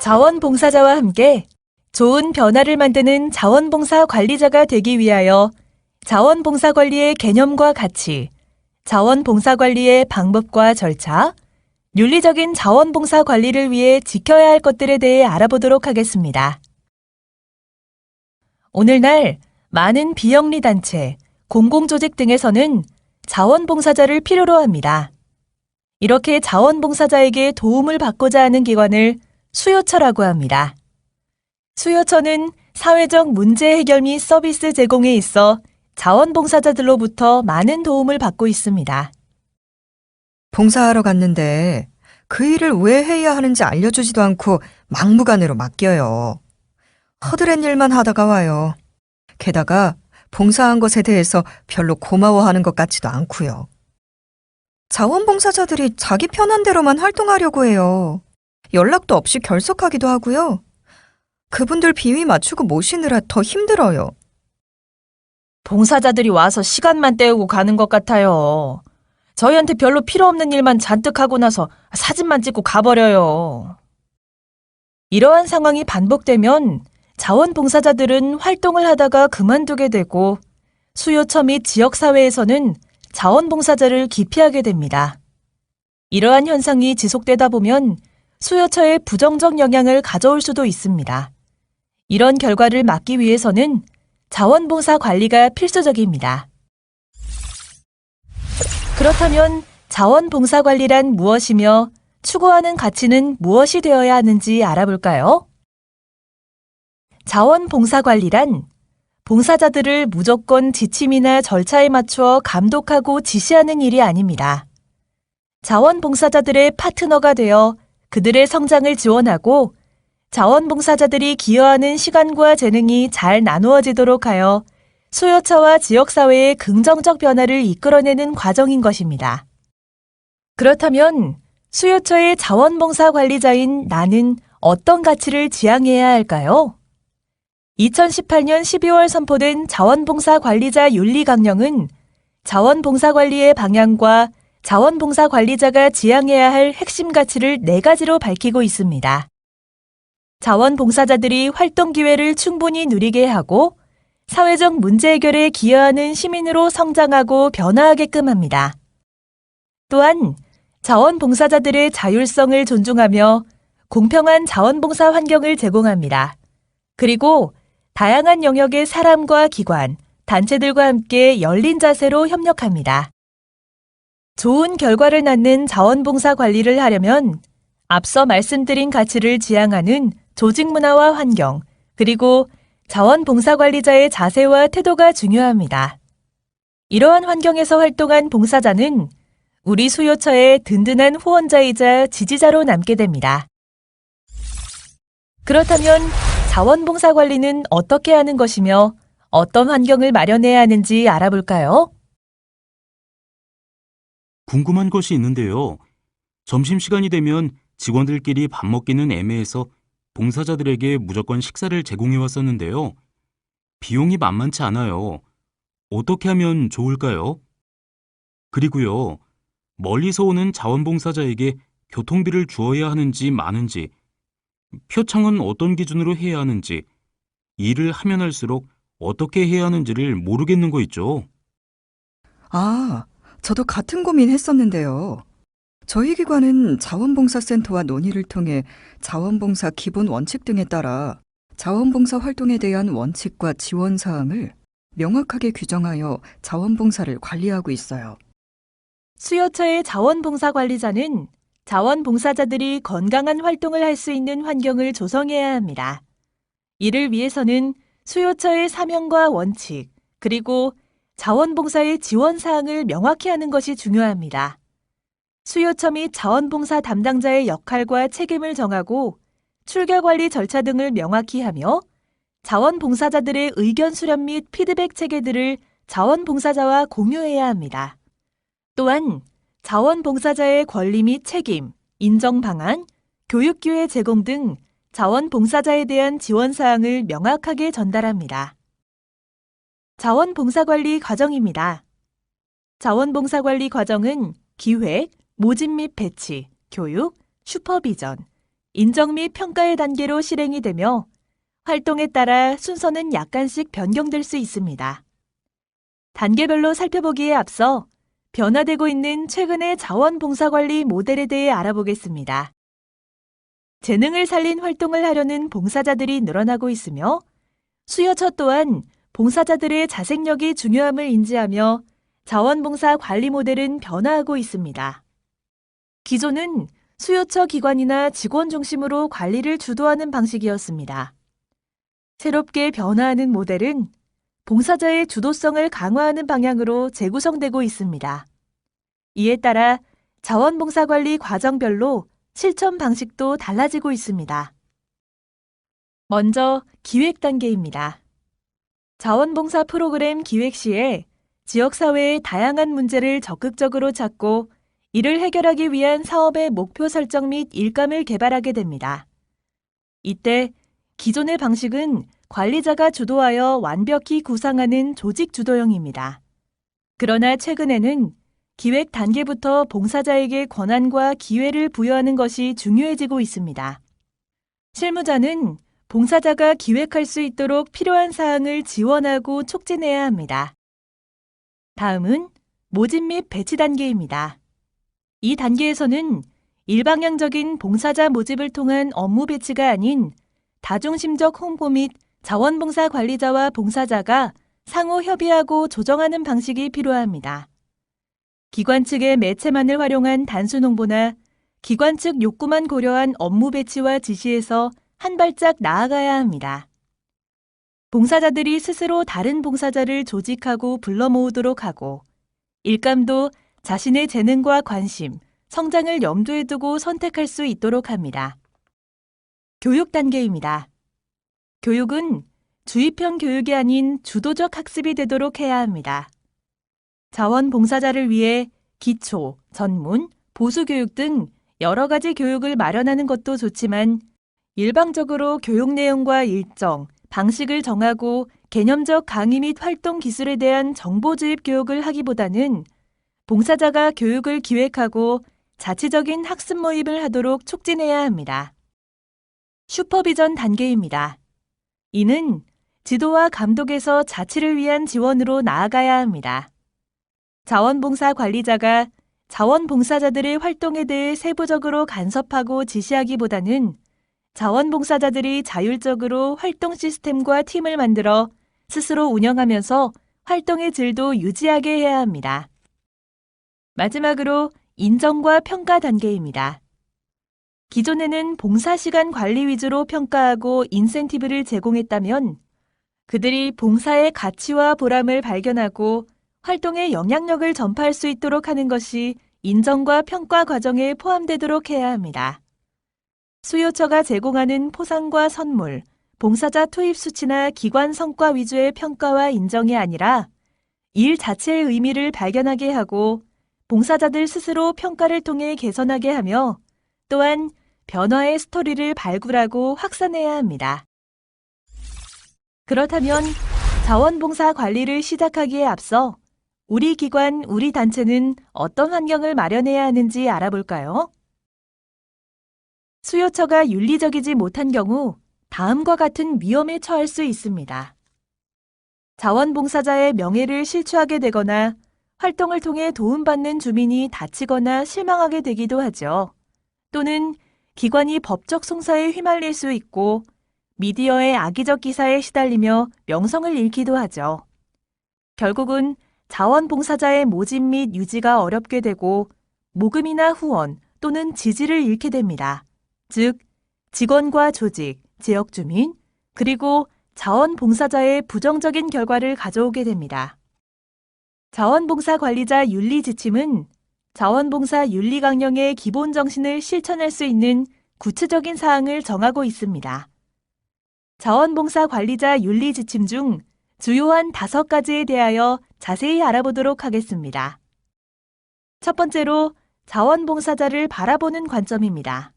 자원봉사자와 함께 좋은 변화를 만드는 자원봉사 관리자가 되기 위하여 자원봉사 관리의 개념과 가치, 자원봉사 관리의 방법과 절차, 윤리적인 자원봉사 관리를 위해 지켜야 할 것들에 대해 알아보도록 하겠습니다. 오늘날 많은 비영리 단체, 공공조직 등에서는 자원봉사자를 필요로 합니다. 이렇게 자원봉사자에게 도움을 받고자 하는 기관을 수요처라고 합니다. 수요처는 사회적 문제 해결 및 서비스 제공에 있어 자원봉사자들로부터 많은 도움을 받고 있습니다. 봉사하러 갔는데 그 일을 왜 해야 하는지 알려주지도 않고 막무가내로 맡겨요. 허드렛 일만 하다가 와요. 게다가 봉사한 것에 대해서 별로 고마워하는 것 같지도 않고요. 자원봉사자들이 자기 편한 대로만 활동하려고 해요. 연락도 없이 결석하기도 하고요. 그분들 비위 맞추고 모시느라 더 힘들어요. 봉사자들이 와서 시간만 때우고 가는 것 같아요. 저희한테 별로 필요 없는 일만 잔뜩 하고 나서 사진만 찍고 가버려요. 이러한 상황이 반복되면 자원봉사자들은 활동을 하다가 그만두게 되고 수요처 및 지역사회에서는 자원봉사자를 기피하게 됩니다. 이러한 현상이 지속되다 보면 수요처에 부정적 영향을 가져올 수도 있습니다. 이런 결과를 막기 위해서는 자원봉사 관리가 필수적입니다. 그렇다면 자원봉사 관리란 무엇이며 추구하는 가치는 무엇이 되어야 하는지 알아볼까요? 자원봉사 관리란 봉사자들을 무조건 지침이나 절차에 맞추어 감독하고 지시하는 일이 아닙니다. 자원봉사자들의 파트너가 되어 그들의 성장을 지원하고 자원봉사자들이 기여하는 시간과 재능이 잘 나누어지도록 하여 수요처와 지역사회의 긍정적 변화를 이끌어내는 과정인 것입니다. 그렇다면 수요처의 자원봉사 관리자인 나는 어떤 가치를 지향해야 할까요? 2018년 12월 선포된 자원봉사 관리자 윤리 강령은 자원봉사 관리의 방향과 자원봉사 관리자가 지향해야 할 핵심 가치를 4가지로 밝히고 있습니다. 자원봉사자들이 활동 기회를 충분히 누리게 하고 사회적 문제 해결에 기여하는 시민으로 성장하고 변화하게끔 합니다. 또한 자원봉사자들의 자율성을 존중하며 공평한 자원봉사 환경을 제공합니다. 그리고 다양한 영역의 사람과 기관, 단체들과 함께 열린 자세로 협력합니다. 좋은 결과를 낳는 자원봉사 관리를 하려면 앞서 말씀드린 가치를 지향하는 조직 문화와 환경, 그리고 자원봉사 관리자의 자세와 태도가 중요합니다. 이러한 환경에서 활동한 봉사자는 우리 수요처의 든든한 후원자이자 지지자로 남게 됩니다. 그렇다면 자원봉사 관리는 어떻게 하는 것이며 어떤 환경을 마련해야 하는지 알아볼까요? 궁금한 것이 있는데요. 점심시간이 되면 직원들끼리 밥 먹기는 애매해서 봉사자들에게 무조건 식사를 제공해 왔었는데요. 비용이 만만치 않아요. 어떻게 하면 좋을까요? 그리고요, 멀리서 오는 자원봉사자에게 교통비를 주어야 하는지 마는지, 표창은 어떤 기준으로 해야 하는지, 일을 하면 할수록 어떻게 해야 하는지를 모르겠는 거 있죠. 아, 저도 같은 고민 했었는데요. 저희 기관은 자원봉사센터와 논의를 통해 자원봉사 기본 원칙 등에 따라 자원봉사 활동에 대한 원칙과 지원 사항을 명확하게 규정하여 자원봉사를 관리하고 있어요. 수요처의 자원봉사 관리자는 자원봉사자들이 건강한 활동을 할 수 있는 환경을 조성해야 합니다. 이를 위해서는 수요처의 사명과 원칙, 그리고 자원봉사의 지원 사항을 명확히 하는 것이 중요합니다. 수요처 및 자원봉사 담당자의 역할과 책임을 정하고 출결관리 절차 등을 명확히 하며 자원봉사자들의 의견 수렴 및 피드백 체계들을 자원봉사자와 공유해야 합니다. 또한 자원봉사자의 권리 및 책임, 인정 방안, 교육기회 제공 등 자원봉사자에 대한 지원 사항을 명확하게 전달합니다. 자원봉사관리 과정입니다. 자원봉사관리 과정은 기획, 모집 및 배치, 교육, 슈퍼비전, 인정 및 평가의 단계로 실행이 되며 활동에 따라 순서는 약간씩 변경될 수 있습니다. 단계별로 살펴보기에 앞서 변화되고 있는 최근의 자원봉사관리 모델에 대해 알아보겠습니다. 재능을 살린 활동을 하려는 봉사자들이 늘어나고 있으며 수요처 또한 봉사자들의 자생력이 중요함을 인지하며 자원봉사 관리 모델은 변화하고 있습니다. 기존은 수요처 기관이나 직원 중심으로 관리를 주도하는 방식이었습니다. 새롭게 변화하는 모델은 봉사자의 주도성을 강화하는 방향으로 재구성되고 있습니다. 이에 따라 자원봉사관리 과정별로 실천 방식도 달라지고 있습니다. 먼저 기획 단계입니다. 자원봉사 프로그램 기획 시에 지역사회의 다양한 문제를 적극적으로 찾고 이를 해결하기 위한 사업의 목표 설정 및 일감을 개발하게 됩니다. 이때 기존의 방식은 관리자가 주도하여 완벽히 구상하는 조직 주도형입니다. 그러나 최근에는 기획 단계부터 봉사자에게 권한과 기회를 부여하는 것이 중요해지고 있습니다. 실무자는 봉사자가 기획할 수 있도록 필요한 사항을 지원하고 촉진해야 합니다. 다음은 모집 및 배치 단계입니다. 이 단계에서는 일방향적인 봉사자 모집을 통한 업무 배치가 아닌 다중심적 홍보 및 자원봉사 관리자와 봉사자가 상호 협의하고 조정하는 방식이 필요합니다. 기관 측의 매체만을 활용한 단순 홍보나 기관 측 욕구만 고려한 업무 배치와 지시에서 한 발짝 나아가야 합니다. 봉사자들이 스스로 다른 봉사자를 조직하고 불러 모으도록 하고 일감도 자신의 재능과 관심, 성장을 염두에 두고 선택할 수 있도록 합니다. 교육 단계입니다. 교육은 주입형 교육이 아닌 주도적 학습이 되도록 해야 합니다. 자원봉사자를 위해 기초, 전문, 보수교육 등 여러 가지 교육을 마련하는 것도 좋지만 일방적으로 교육 내용과 일정, 방식을 정하고 개념적 강의 및 활동 기술에 대한 정보 주입 교육을 하기보다는 봉사자가 교육을 기획하고 자치적인 학습 모임을 하도록 촉진해야 합니다. 슈퍼비전 단계입니다. 이는 지도와 감독에서 자치를 위한 지원으로 나아가야 합니다. 자원봉사 관리자가 자원봉사자들의 활동에 대해 세부적으로 간섭하고 지시하기보다는 자원봉사자들이 자율적으로 활동 시스템과 팀을 만들어 스스로 운영하면서 활동의 질도 유지하게 해야 합니다. 마지막으로 인정과 평가 단계입니다. 기존에는 봉사시간 관리 위주로 평가하고 인센티브를 제공했다면 그들이 봉사의 가치와 보람을 발견하고 활동의 영향력을 전파할 수 있도록 하는 것이 인정과 평가 과정에 포함되도록 해야 합니다. 수요처가 제공하는 포상과 선물, 봉사자 투입 수치나 기관 성과 위주의 평가와 인정이 아니라 일 자체의 의미를 발견하게 하고 봉사자들 스스로 평가를 통해 개선하게 하며 또한 변화의 스토리를 발굴하고 확산해야 합니다. 그렇다면 자원봉사 관리를 시작하기에 앞서 우리 기관, 우리 단체는 어떤 환경을 마련해야 하는지 알아볼까요? 수요처가 윤리적이지 못한 경우 다음과 같은 위험에 처할 수 있습니다. 자원봉사자의 명예를 실추하게 되거나 활동을 통해 도움받는 주민이 다치거나 실망하게 되기도 하죠. 또는 기관이 법적 송사에 휘말릴 수 있고 미디어의 악의적 기사에 시달리며 명성을 잃기도 하죠. 결국은 자원봉사자의 모집 및 유지가 어렵게 되고 모금이나 후원 또는 지지를 잃게 됩니다. 즉, 직원과 조직, 지역 주민, 그리고 자원봉사자의 부정적인 결과를 가져오게 됩니다. 자원봉사 관리자 윤리 지침은 자원봉사 윤리 강령의 기본 정신을 실천할 수 있는 구체적인 사항을 정하고 있습니다. 자원봉사 관리자 윤리 지침 중 주요한 5가지에 대하여 자세히 알아보도록 하겠습니다. 첫 번째로 자원봉사자를 바라보는 관점입니다.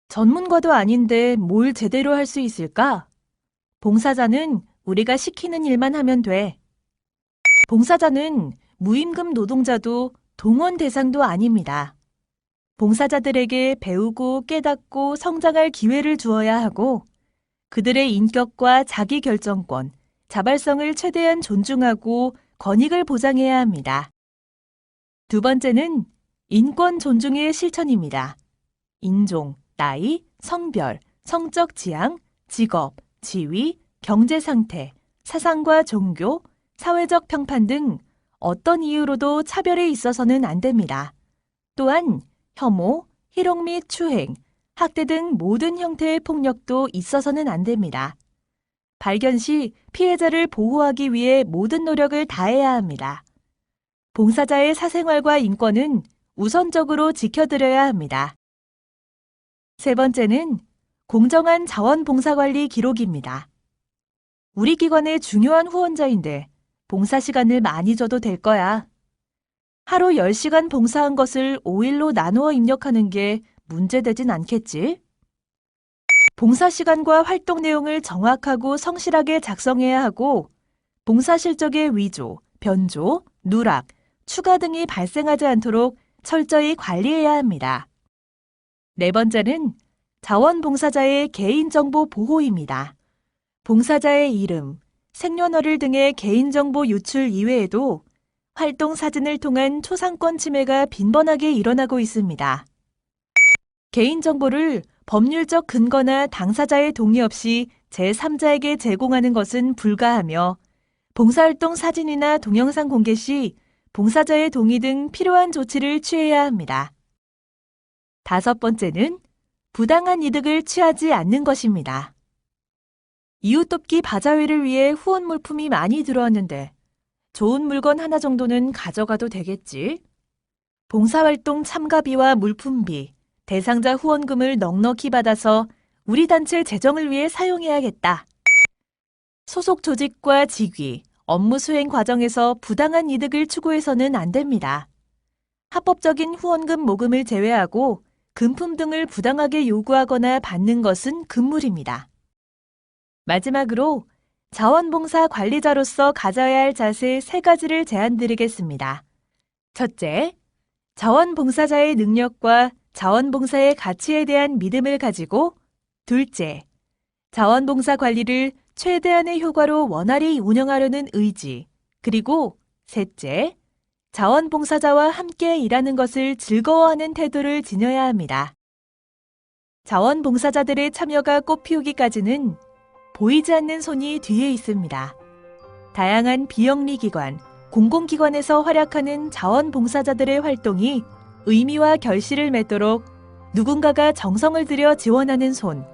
전문가도 아닌데 뭘 제대로 할 수 있을까? 봉사자는 우리가 시키는 일만 하면 돼. 봉사자는 무임금 노동자도 동원 대상도 아닙니다. 봉사자들에게 배우고 깨닫고 성장할 기회를 주어야 하고 그들의 인격과 자기 결정권, 자발성을 최대한 존중하고 권익을 보장해야 합니다. 두 번째는 인권 존중의 실천입니다. 인종, 나이, 성별, 성적 지향, 직업, 지위, 경제 상태, 사상과 종교, 사회적 평판 등 어떤 이유로도 차별에 있어서는 안 됩니다. 또한 혐오, 희롱 및 추행, 학대 등 모든 형태의 폭력도 있어서는 안 됩니다. 발견 시 피해자를 보호하기 위해 모든 노력을 다해야 합니다. 봉사자의 사생활과 인권은 우선적으로 지켜드려야 합니다. 세 번째는 공정한 자원봉사관리 기록입니다. 우리 기관의 중요한 후원자인데 봉사 시간을 많이 줘도 될 거야. 하루 10시간 봉사한 것을 5일로 나누어 입력하는 게 문제되진 않겠지? 봉사 시간과 활동 내용을 정확하고 성실하게 작성해야 하고 봉사 실적의 위조, 변조, 누락, 추가 등이 발생하지 않도록 철저히 관리해야 합니다. 네 번째는 자원봉사자의 개인정보 보호입니다. 봉사자의 이름, 생년월일 등의 개인정보 유출 이외에도 활동 사진을 통한 초상권 침해가 빈번하게 일어나고 있습니다. 개인정보를 법률적 근거나 당사자의 동의 없이 제3자에게 제공하는 것은 불가하며 봉사활동 사진이나 동영상 공개 시 봉사자의 동의 등 필요한 조치를 취해야 합니다. 다섯 번째는 부당한 이득을 취하지 않는 것입니다. 이웃돕기 바자회를 위해 후원 물품이 많이 들어왔는데 좋은 물건 하나 정도는 가져가도 되겠지? 봉사활동 참가비와 물품비, 대상자 후원금을 넉넉히 받아서 우리 단체 재정을 위해 사용해야겠다. 소속 조직과 직위, 업무 수행 과정에서 부당한 이득을 추구해서는 안 됩니다. 합법적인 후원금 모금을 제외하고 금품 등을 부당하게 요구하거나 받는 것은 금물입니다. 마지막으로 자원봉사 관리자로서 가져야 할 자세 3가지를 제안드리겠습니다. 첫째, 자원봉사자의 능력과 자원봉사의 가치에 대한 믿음을 가지고 둘째, 자원봉사 관리를 최대한의 효과로 원활히 운영하려는 의지 그리고 셋째, 자원봉사자와 함께 일하는 것을 즐거워하는 태도를 지녀야 합니다. 자원봉사자들의 참여가 꽃피우기까지는 보이지 않는 손이 뒤에 있습니다. 다양한 비영리 기관, 공공기관에서 활약하는 자원봉사자들의 활동이 의미와 결실을 맺도록 누군가가 정성을 들여 지원하는 손,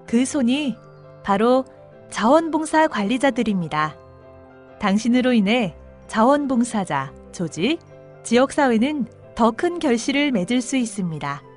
그 손이 바로 자원봉사 관리자들입니다. 당신으로 인해 자원봉사자, 조직, 지역사회는 더 큰 결실을 맺을 수 있습니다.